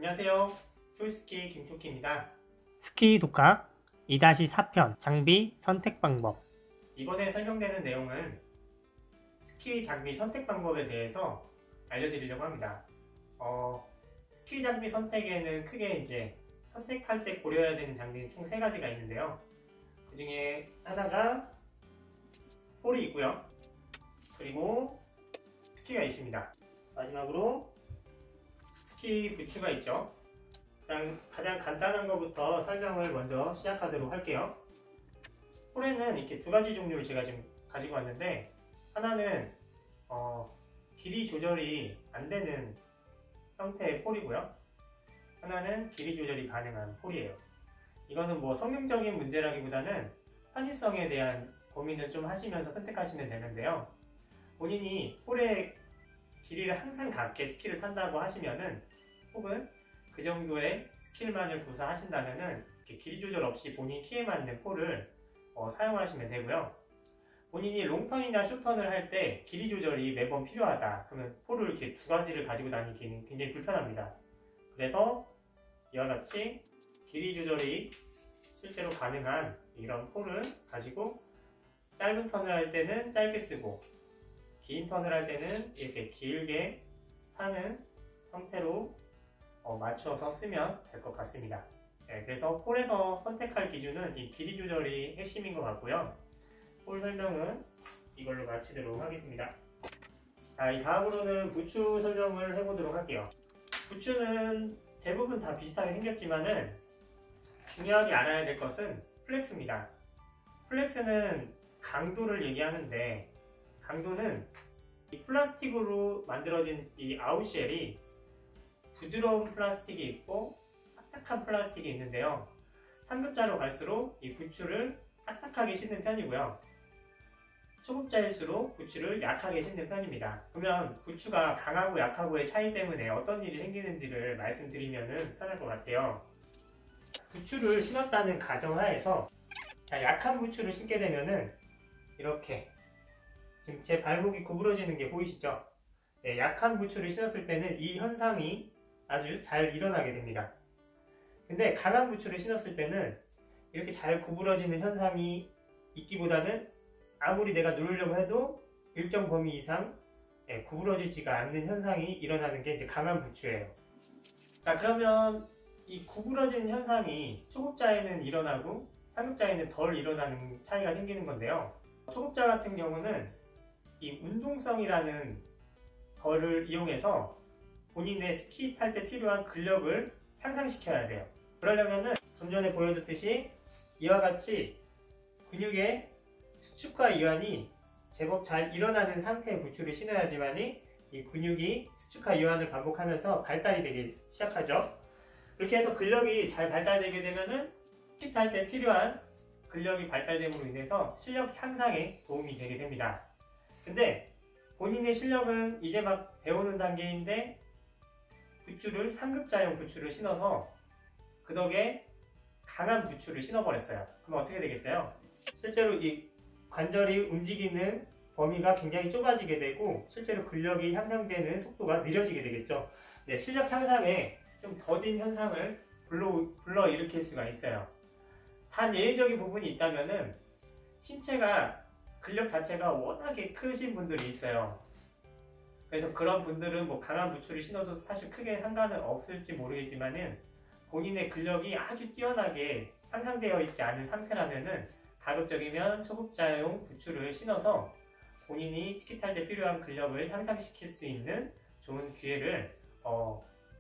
안녕하세요. 초이스키 김초키입니다. 스키 독학 2-4편 장비 선택 방법. 이번에 설명되는 내용은 스키 장비 선택 방법에 대해서 알려드리려고 합니다. 스키 장비 선택에는 크게 이제 선택할 때 고려해야 되는 장비는 총 3가지가 있는데요. 그 중에 하나가 폴이 있고요. 그리고 스키가 있습니다. 마지막으로 스키 부츠가 있죠. 가장 간단한 것부터 설명을 먼저 시작하도록 할게요. 폴에는 이렇게 2가지 종류를 제가 지금 가지고 왔는데, 하나는 길이 조절이 안 되는 형태의 폴이고요. 하나는 길이 조절이 가능한 폴이에요. 이거는 뭐 성능적인 문제라기보다는 편의성에 대한 고민을 좀 하시면서 선택하시면 되는데요. 본인이 폴의 길이를 항상 같게 스키를 탄다고 하시면은, 혹은 그 정도의 스킬만을 구사하신다면은 길이 조절 없이 본인 키에 맞는 폴을 사용하시면 되고요. 본인이 롱턴이나 숏턴을 할 때 길이 조절이 매번 필요하다, 그러면 폴을 이렇게 2가지를 가지고 다니기는 굉장히 불편합니다. 그래서 이와 같이 길이 조절이 실제로 가능한 이런 폴을 가지고 짧은 턴을 할 때는 짧게 쓰고 긴 턴을 할 때는 이렇게 길게 타는 형태로 맞추어서 쓰면 될 것 같습니다. 그래서 폴에서 선택할 기준은 이 길이 조절이 핵심인 것 같고요. 폴 설명은 이걸로 마치도록 하겠습니다. 이 다음으로는 부츠 설명을 해보도록 할게요. 부츠는 대부분 다 비슷하게 생겼지만은 중요하게 알아야 될 것은 플렉스입니다. 플렉스는 강도를 얘기하는데, 강도는 이 플라스틱으로 만들어진 이 아웃쉘이 부드러운 플라스틱이 있고 딱딱한 플라스틱이 있는데요. 상급자로 갈수록 이 부츠를 딱딱하게 신는 편이고요. 초급자일수록 부츠를 약하게 신는 편입니다. 그러면 부츠가 강하고 약하고의 차이 때문에 어떤 일이 생기는지를 말씀드리면 편할 것 같아요. 부츠를 신었다는 가정하에서 약한 부츠를 신게 되면은 이렇게 지금 제 발목이 구부러지는 게 보이시죠? 약한 부츠를 신었을 때는 이 현상이 아주 잘 일어나게 됩니다. 근데 강한 부츠를 신었을 때는 이렇게 잘 구부러지는 현상이 있기보다는 아무리 내가 누르려고 해도 일정 범위 이상 구부러지지가 않는 현상이 일어나는 게 이제 강한 부츠예요. 자, 그러면 이 구부러지는 현상이 초급자에는 일어나고 상급자에는 덜 일어나는 차이가 생기는 건데요. 초급자 같은 경우는 이 운동성이라는 거를 이용해서 본인의 스키 탈 때 필요한 근력을 향상시켜야 돼요. 그러려면은 좀 전에 보여줬듯이 이와 같이 근육의 수축과 이완이 제법 잘 일어나는 상태의 부츠를 신어야지만이 이 근육이 수축과 이완을 반복하면서 발달이 되기 시작하죠. 이렇게 해서 근력이 잘 발달되게 되면은 스키 탈 때 필요한 근력이 발달됨으로 인해서 실력 향상에 도움이 되게 됩니다. 근데 본인의 실력은 이제 막 배우는 단계인데 부츠를 상급자용 부츠를 신어서 그 덕에 강한 부츠를 신어버렸어요. 그럼 어떻게 되겠어요? 실제로 이 관절이 움직이는 범위가 굉장히 좁아지게 되고 실제로 근력이 향상되는 속도가 느려지게 되겠죠. 실력 향상에 좀 더딘 현상을 불러일으킬 수가 있어요. 단 예외적인 부분이 있다면은 신체가 근력 자체가 워낙에 크신 분들이 있어요. 그래서 그런 분들은 뭐 강한 부츠를 신어도 사실 크게 상관은 없을지 모르겠지만은 본인의 근력이 아주 뛰어나게 향상되어 있지 않은 상태라면은 가급적이면 초급자용 부츠를 신어서 본인이 스키 탈 때 필요한 근력을 향상시킬 수 있는 좋은 기회를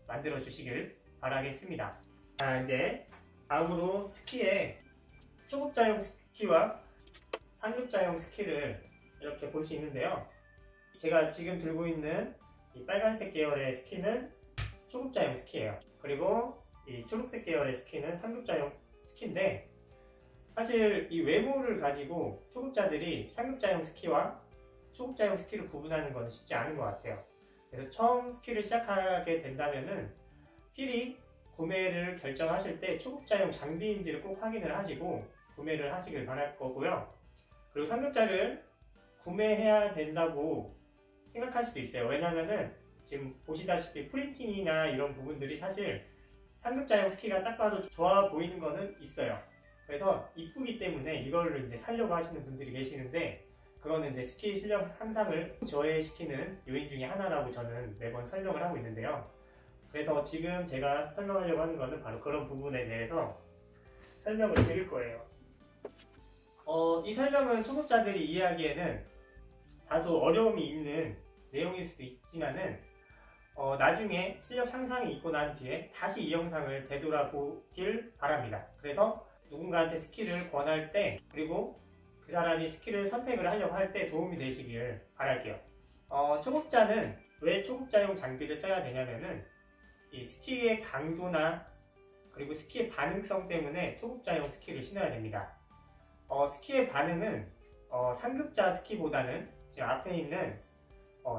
만들어 주시길 바라겠습니다. 자, 이제 다음으로 스키의 초급자용 스키와 상급자용 스키를 이렇게 볼 수 있는데요. 제가 지금 들고 있는 이 빨간색 계열의 스키는 초급자용 스키예요. 그리고 이 초록색 계열의 스키는 상급자용 스키인데, 사실 이 외모를 가지고 초급자들이 상급자용 스키와 초급자용 스키를 구분하는 건 쉽지 않은 것 같아요. 그래서 처음 스키를 시작하게 된다면은 필히 구매를 결정하실 때 초급자용 장비인지를 꼭 확인을 하시고 구매를 하시길 바랄 거고요. 그리고 상급자를 구매해야 된다고 생각할 수도 있어요. 왜냐면은 지금 보시다시피 프린팅이나 이런 부분들이 사실 상급자용 스키가 딱 봐도 좋아 보이는 거는 있어요. 그래서 이쁘기 때문에 이걸 이제 사려고 하시는 분들이 계시는데, 그거는 이제 스키 실력 향상을 저해시키는 요인 중에 하나라고 저는 매번 설명을 하고 있는데요. 그래서 지금 제가 설명하려고 하는 거는 바로 그런 부분에 대해서 설명을 드릴 거예요. 이 설명은 초급자들이 이해하기에는 다소 어려움이 있는 내용일 수도 있지만은 나중에 실력 향상이 있고 난 뒤에 다시 이 영상을 되돌아보길 바랍니다. 그래서 누군가한테 스키를 권할 때, 그리고 그 사람이 스키를 선택을 하려고 할 때 도움이 되시길 바랄게요. 초급자는 왜 초급자용 장비를 써야 되냐면은 이 스키의 강도나 그리고 스키의 반응성 때문에 초급자용 스키를 신어야 됩니다. 스키의 반응은 상급자 스키보다는 지금 앞에 있는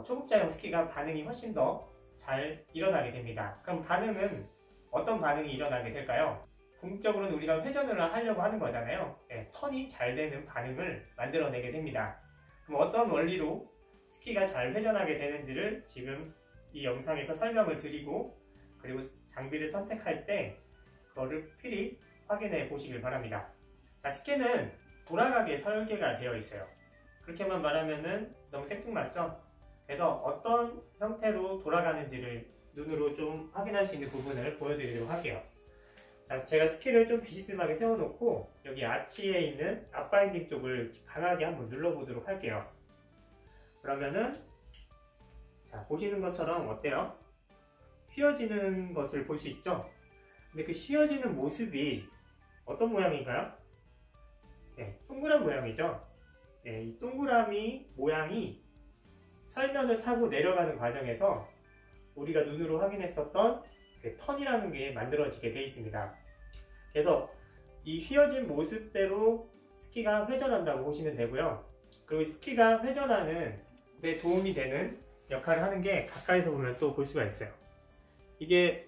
초급자용 스키가 반응이 훨씬 더 잘 일어나게 됩니다. 그럼 반응은 어떤 반응이 일어나게 될까요? 궁극적으로는 우리가 회전을 하려고 하는 거잖아요. 네, 턴이 잘 되는 반응을 만들어내게 됩니다. 그럼 어떤 원리로 스키가 잘 회전하게 되는지를 지금 이 영상에서 설명을 드리고, 그리고 장비를 선택할 때 그거를 필히 확인해 보시길 바랍니다. 자, 스키는 돌아가게 설계가 되어 있어요. 그렇게만 말하면은 너무 생뚱맞죠? 그래서 어떤 형태로 돌아가는지를 눈으로 좀 확인할 수 있는 부분을 보여드리도록 할게요. 자, 제가 스키를 좀 비스듬하게 세워놓고 여기 아치에 있는 앞바인딩 쪽을 강하게 한번 눌러보도록 할게요. 그러면은 자, 보시는 것처럼 어때요? 휘어지는 것을 볼 수 있죠? 근데 그 휘어지는 모습이 어떤 모양인가요? 네, 동그란 모양이죠? 네, 이 동그라미 모양이 설면을 타고 내려가는 과정에서 우리가 눈으로 확인했었던 그 턴이라는 게 만들어지게 되어 있습니다. 그래서 이 휘어진 모습대로 스키가 회전한다고 보시면 되고요. 그리고 스키가 회전하는 데 도움이 되는 역할을 하는 게 가까이서 보면 또 볼 수가 있어요. 이게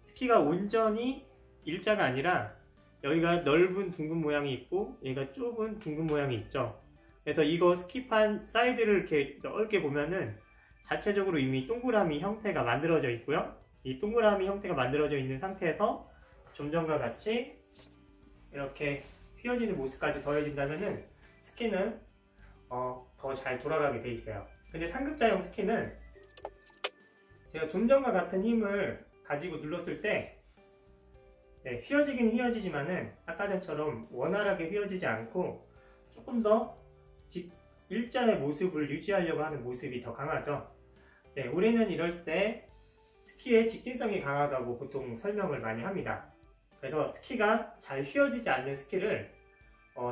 스키가 온전히 일자가 아니라 여기가 넓은 둥근 모양이 있고 여기가 좁은 둥근 모양이 있죠. 그래서 이거 스키판 사이드를 이렇게 넓게 보면은 자체적으로 이미 동그라미 형태가 만들어져 있고요. 이 동그라미 형태가 만들어져 있는 상태에서 좀 전과 같이 이렇게 휘어지는 모습까지 더해진다면은 스키는 더 잘 돌아가게 돼 있어요. 근데 상급자용 스키는 제가 좀 전과 같은 힘을 가지고 눌렀을 때 휘어지긴 휘어지지만은 아까 전처럼 원활하게 휘어지지 않고 조금 더 일자의 모습을 유지하려고 하는 모습이 더 강하죠. 네, 우리는 이럴 때 스키의 직진성이 강하다고 보통 설명을 많이 합니다. 그래서 스키가 잘 휘어지지 않는 스키를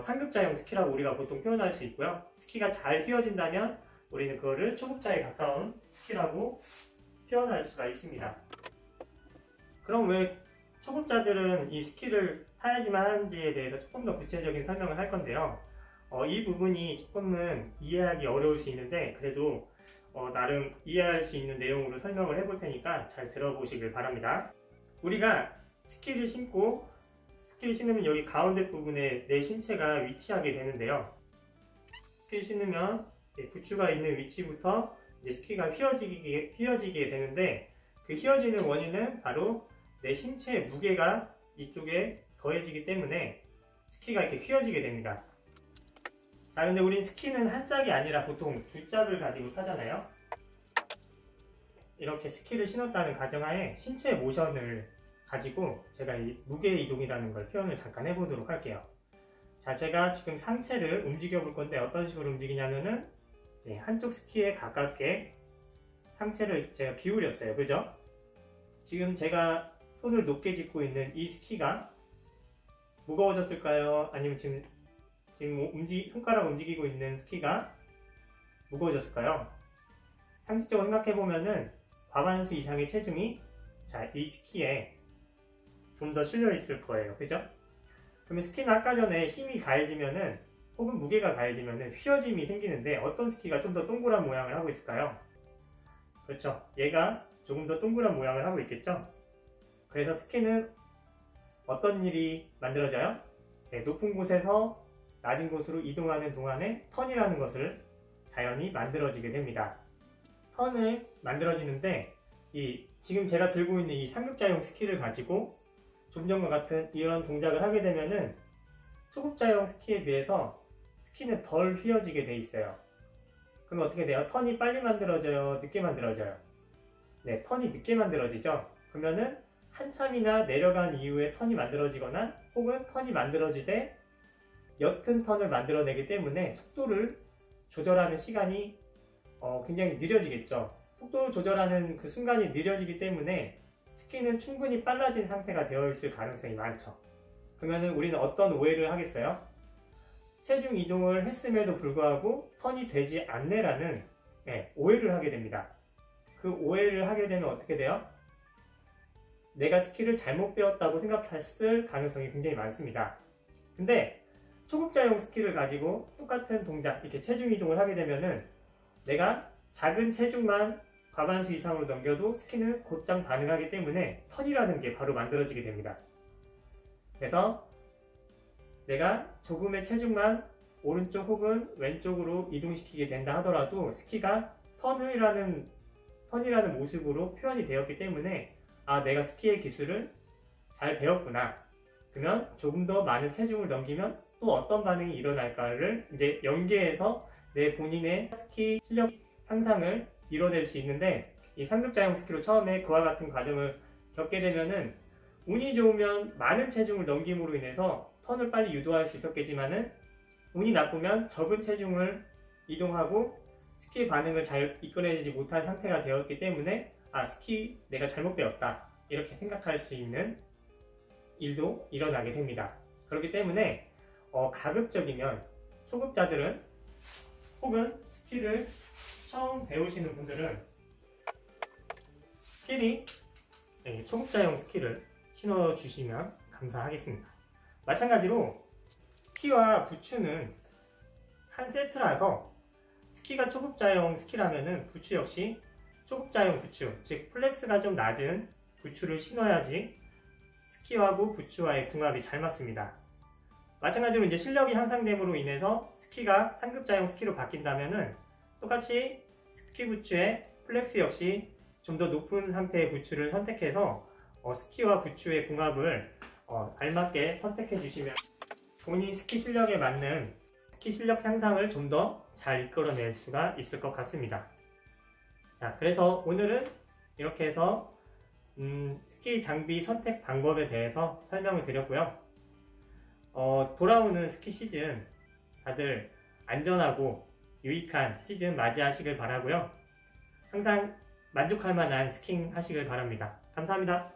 상급자용 스키라고 우리가 보통 표현할 수 있고요. 스키가 잘 휘어진다면 우리는 그거를 초급자에 가까운 스키라고 표현할 수가 있습니다. 그럼 왜 초급자들은 이 스키를 타야지만 하는지에 대해서 조금 더 구체적인 설명을 할 건데요. 이 부분이 조금은 이해하기 어려울 수 있는데 그래도 나름 이해할 수 있는 내용으로 설명을 해볼 테니까 잘 들어보시길 바랍니다. 우리가 스키를 신고 스키를 신으면 여기 가운데 부분에 내 신체가 위치하게 되는데요. 스키를 신으면 부츠가 있는 위치부터 이제 스키가 휘어지게 되는데 그 휘어지는 원인은 바로 내 신체의 무게가 이쪽에 더해지기 때문에 스키가 이렇게 휘어지게 됩니다. 자, 근데 우린 스키는 한 짝이 아니라 보통 두 짝을 가지고 타잖아요. 이렇게 스키를 신었다는 가정하에 신체 모션을 가지고 제가 이 무게 이동이라는 걸 표현을 잠깐 해보도록 할게요. 자, 제가 지금 상체를 움직여 볼 건데 어떤 식으로 움직이냐면은 한쪽 스키에 가깝게 상체를 제가 기울였어요. 그죠? 지금 제가 손을 높게 짚고 있는 이 스키가 무거워졌을까요? 아니면 지금 손가락 움직이고 있는 스키가 무거워졌을까요? 상식적으로 생각해보면은 과반수 이상의 체중이 이 스키에 좀 더 실려 있을 거예요. 그죠? 그러면 스키는 아까 전에 힘이 가해지면은 혹은 무게가 가해지면은 휘어짐이 생기는데 어떤 스키가 좀 더 동그란 모양을 하고 있을까요? 그렇죠. 얘가 조금 더 동그란 모양을 하고 있겠죠? 그래서 스키는 어떤 일이 만들어져요? 높은 곳에서 낮은 곳으로 이동하는 동안에 턴이라는 것을 자연히 만들어지게 됩니다. 턴을 만들어지는데 지금 제가 들고 있는 이 상급자용 스키를 가지고 좀 전과 같은 이런 동작을 하게 되면은 초급자용 스키에 비해서 스키는 덜 휘어지게 돼 있어요. 그럼 어떻게 돼요? 턴이 빨리 만들어져요? 늦게 만들어져요? 네, 턴이 늦게 만들어지죠? 그러면은 한참이나 내려간 이후에 턴이 만들어지거나 혹은 턴이 만들어지되 옅은 턴을 만들어내기 때문에 속도를 조절하는 시간이 굉장히 느려지겠죠. 속도를 조절하는 그 순간이 느려지기 때문에 스키는 충분히 빨라진 상태가 되어 있을 가능성이 많죠. 그러면 우리는 어떤 오해를 하겠어요? 체중 이동을 했음에도 불구하고 턴이 되지 않네라는 오해를 하게 됩니다. 그 오해를 하게 되면 어떻게 돼요? 내가 스키를 잘못 배웠다고 생각했을 가능성이 굉장히 많습니다. 근데 초급자용 스키를 가지고 똑같은 동작, 이렇게 체중 이동을 하게 되면은 내가 작은 체중만 과반수 이상으로 넘겨도 스키는 곧장 반응하기 때문에 턴이라는 게 바로 만들어지게 됩니다. 그래서 내가 조금의 체중만 오른쪽 혹은 왼쪽으로 이동시키게 된다 하더라도 스키가 턴이라는 모습으로 표현이 되었기 때문에 내가 스키의 기술을 잘 배웠구나. 그러면 조금 더 많은 체중을 넘기면 또 어떤 반응이 일어날까를 이제 연계해서 내 본인의 스키 실력 향상을 이뤄낼 수 있는데, 이 상급자용 스키로 처음에 그와 같은 과정을 겪게 되면은 운이 좋으면 많은 체중을 넘김으로 인해서 턴을 빨리 유도할 수 있었겠지만은 운이 나쁘면 적은 체중을 이동하고 스키 반응을 잘 이끌어내지 못한 상태가 되었기 때문에 스키 내가 잘못 배웠다 이렇게 생각할 수 있는 일도 일어나게 됩니다. 그렇기 때문에 가급적이면 초급자들은 혹은 스키를 처음 배우시는 분들은 필히 초급자용 스키를 신어주시면 감사하겠습니다. 마찬가지로 스키와 부츠는 한 세트라서 스키가 초급자용 스키라면은 부츠 역시 초급자용 부츠, 즉 플렉스가 좀 낮은 부츠를 신어야지 스키하고 부츠와의 궁합이 잘 맞습니다. 마찬가지로 이제 실력이 향상됨으로 인해서 스키가 상급자용 스키로 바뀐다면은 똑같이 스키 부츠의 플렉스 역시 좀 더 높은 상태의 부츠를 선택해서 스키와 부츠의 궁합을 알맞게 선택해 주시면 본인 스키 실력에 맞는 스키 실력 향상을 좀 더 잘 이끌어낼 수가 있을 것 같습니다. 자, 그래서 오늘은 이렇게 해서 스키 장비 선택 방법에 대해서 설명을 드렸고요. 돌아오는 스키 시즌 다들 안전하고 유익한 시즌 맞이하시길 바라고요. 항상 만족할 만한 스킹 하시길 바랍니다. 감사합니다.